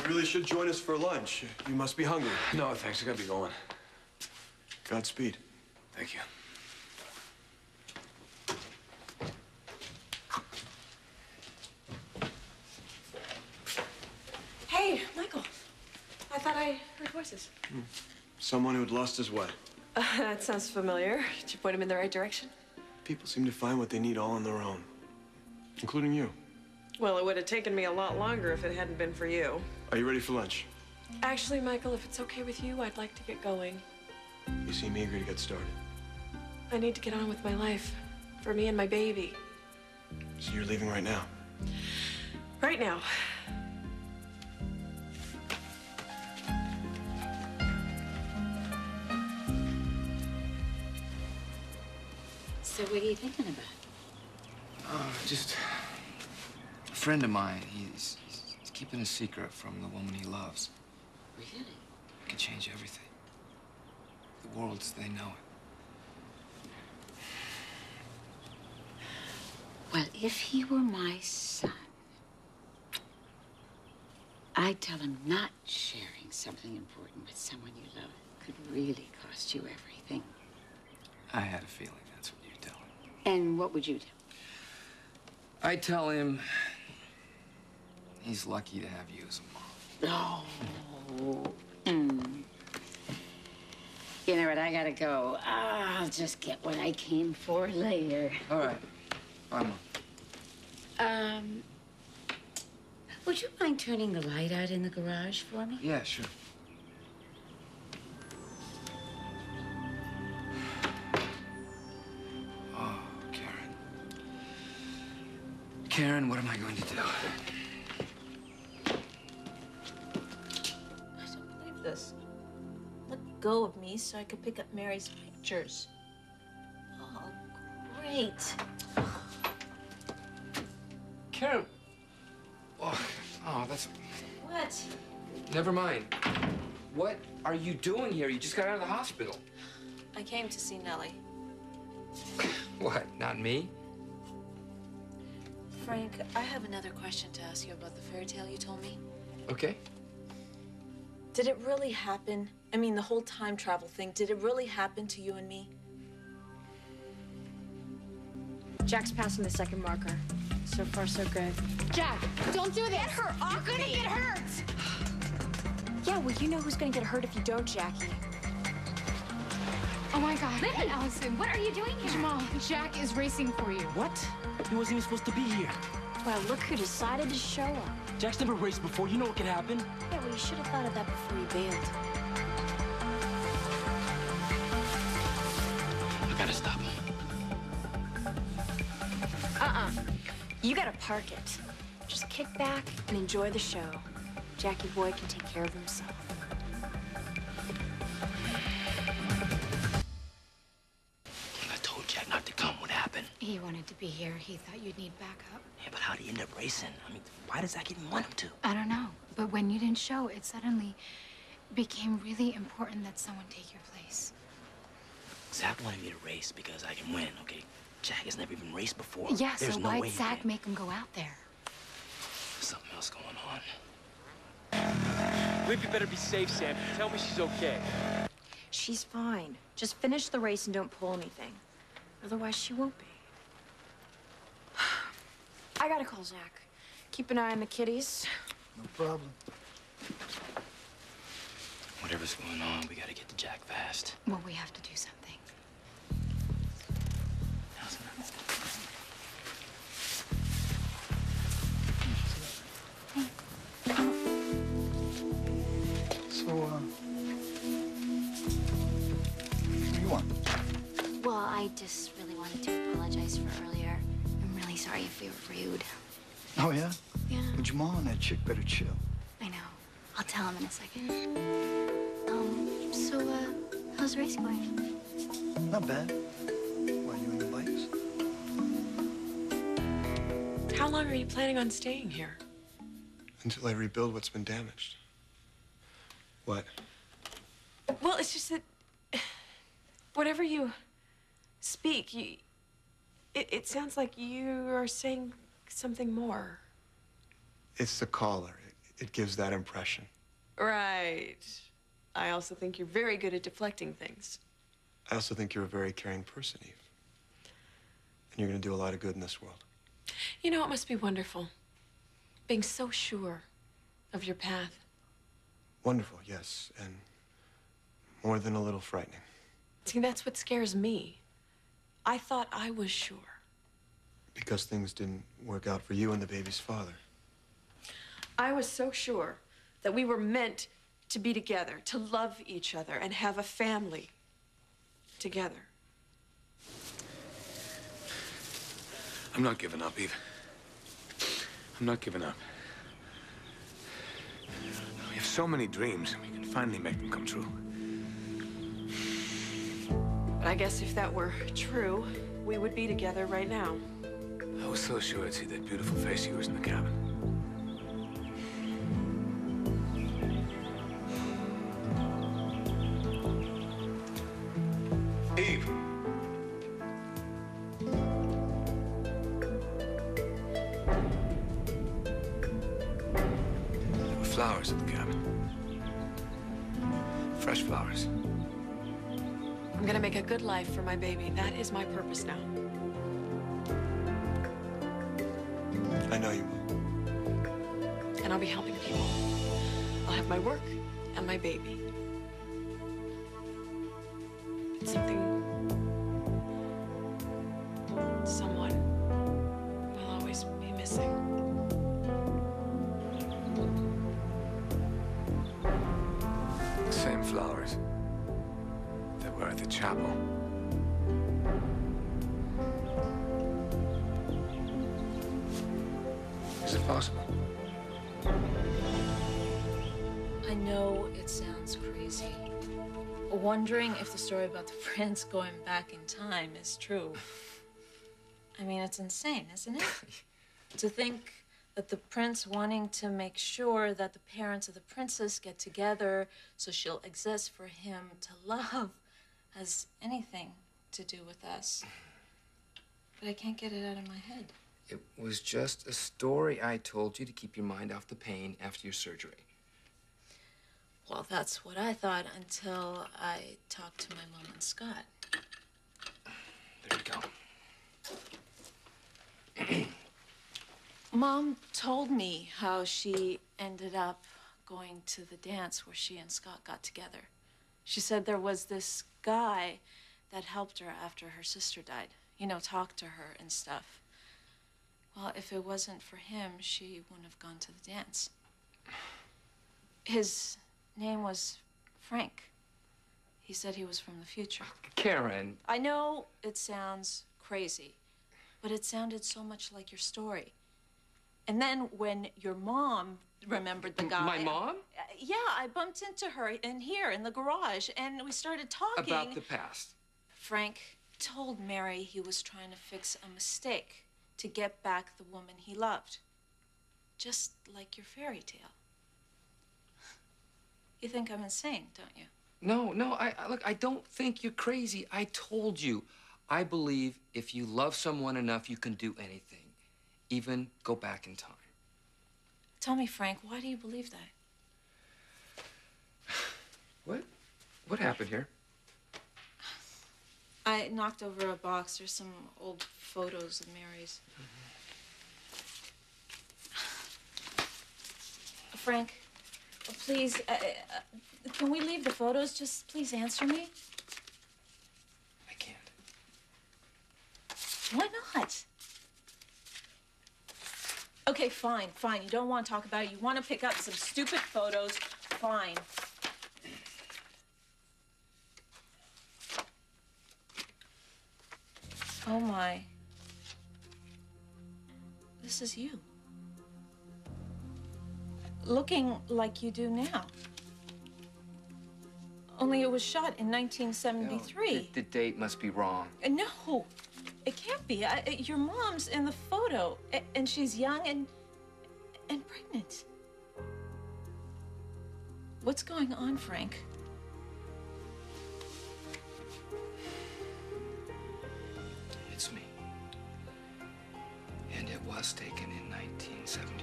You really should join us for lunch. You must be hungry. No, thanks. I gotta be going. Godspeed. Thank you. Hey, Michael. I thought I heard voices. Someone who had lost his way. That sounds familiar. Did you point him in the right direction? People seem to find what they need all on their own, including you. Well, it would have taken me a lot longer if it hadn't been for you. Are you ready for lunch? Actually, Michael, if it's okay with you, I'd like to get going. You seem eager to get started. I need to get on with my life. For me and my baby. So you're leaving right now? Right now. So what are you thinking about? Just a friend of mine. He's keeping a secret from the woman he loves. Really? It could change everything. The world as they know it. Well, if he were my son, I'd tell him not sharing something important with someone you love could really cost you everything. I had a feeling that's what you'd tell him. And what would you tell him? I'd tell him he's lucky to have you as a mom. Oh. You know what? I gotta go. I'll just get what I came for later. All right. Bye, Mom. Would you mind turning the light out in the garage for me? Yeah, sure. Oh, Karen. Karen, what am I going to do? I don't believe this. Let go of me so I could pick up Mary's pictures. Oh, great. Karen. Oh, that's... What? Never mind. What are you doing here? You just got out of the hospital. I came to see Nellie. What, not me? Frank, I have another question to ask you about the fairy tale you told me. Okay. Did it really happen? I mean, the whole time travel thing, did it really happen to you and me? Jack's passing the second marker. So far, so good. Jack, don't do this! Get her off! You're gonna get hurt! Yeah, well, you know who's gonna get hurt if you don't, Jackie. Oh my God. Libby! Allison, what are you doing here? Jamal, Jack is racing for you. What? He wasn't even supposed to be here. Well, look who decided to show up. Jack's never raced before. You know what could happen. Yeah, well, you should have thought of that before you bailed. I gotta stop him. You gotta park it. Just kick back and enjoy the show. Jackie boy can take care of himself. I told Jack not to come. What happened? He wanted to be here. He thought you'd need backup. Yeah, but how'd he end up racing? I mean, why does Zach even want him to? I don't know. But when you didn't show, it suddenly became really important that someone take your place. Zach wanted me to race because I can win, okay? Jack has never even raced before. Yeah, There's so no way why'd he Zach can. make him go out there? There's something else going on. Libby better be safe, Sam. Tell me she's okay. She's fine. Just finish the race and don't pull anything. Otherwise, she won't be. I gotta call Zach. Keep an eye on the kiddies. No problem. Whatever's going on, we gotta get to Jack fast. Well, we have to do something. So, what do you want? Well, I just really wanted to apologize for earlier. I'm really sorry if we were rude. Oh, yeah? Yeah. Well, Jamal and that chick better chill. I know. I'll tell him in a second. How's the race going? Not bad. Why, you and the bikes? How long are you planning on staying here? Until I rebuild what's been damaged. What? Well, it's just that whatever you speak, it sounds like you are saying something more. It's the caller. it gives that impression. Right. I also think you're very good at deflecting things. I also think you're a very caring person, Eve. And you're going to do a lot of good in this world. You know, it must be wonderful being so sure of your path. Wonderful, yes, and more than a little frightening. See, that's what scares me. I thought I was sure. Because things didn't work out for you and the baby's father. I was so sure that we were meant to be together, to love each other, and have a family together. I'm not giving up, Eve. I'm not giving up. We have so many dreams, and we can finally make them come true. But I guess if that were true, we would be together right now. I was so sure I'd see that beautiful face of yours in the cabin. Eve! There were flowers at the cabin. Fresh flowers. I'm gonna make a good life for my baby. That is my purpose now. I know you will. And I'll be helping people. I'll have my work and my baby. It's something someone will always be missing. The same flowers that were at the chapel. Is it possible? I know it sounds crazy. Wondering if the story about the prince going back in time is true. I mean, it's insane, isn't it? To think that the prince wanting to make sure that the parents of the princess get together so she'll exist for him to love has anything to do with us. But I can't get it out of my head. It was just a story I told you to keep your mind off the pain after your surgery. Well, that's what I thought until I talked to my mom and Scott. There you go. Mom told me how she ended up going to the dance where she and Scott got together. She said there was this guy that helped her after her sister died. You know, talked to her and stuff. Well, if it wasn't for him, she wouldn't have gone to the dance. His name was Frank. He said he was from the future. Karen. I know it sounds crazy, but it sounded so much like your story. And then when your mom remembered the guy... My mom? Yeah, I bumped into her in here in the garage, and we started talking. About the past. Frank told Mary he was trying to fix a mistake to get back the woman he loved. Just like your fairy tale. You think I'm insane, don't you? No, look, I don't think you're crazy. I told you. I believe if you love someone enough, you can do anything. Even go back in time. Tell me, Frank, why do you believe that? What happened here? I knocked over a box. There's some old photos of Mary's. Frank, please, can we leave the photos? Just please answer me. I can't. Why not? Okay, fine. You don't want to talk about it. You want to pick up some stupid photos. Fine. Oh, my. This is you. Looking like you do now. Only it was shot in 1973. No, the date must be wrong. No, it can't be. Your mom's in the photo, and she's young and pregnant. What's going on, Frank? It's me. And it was taken in 1973.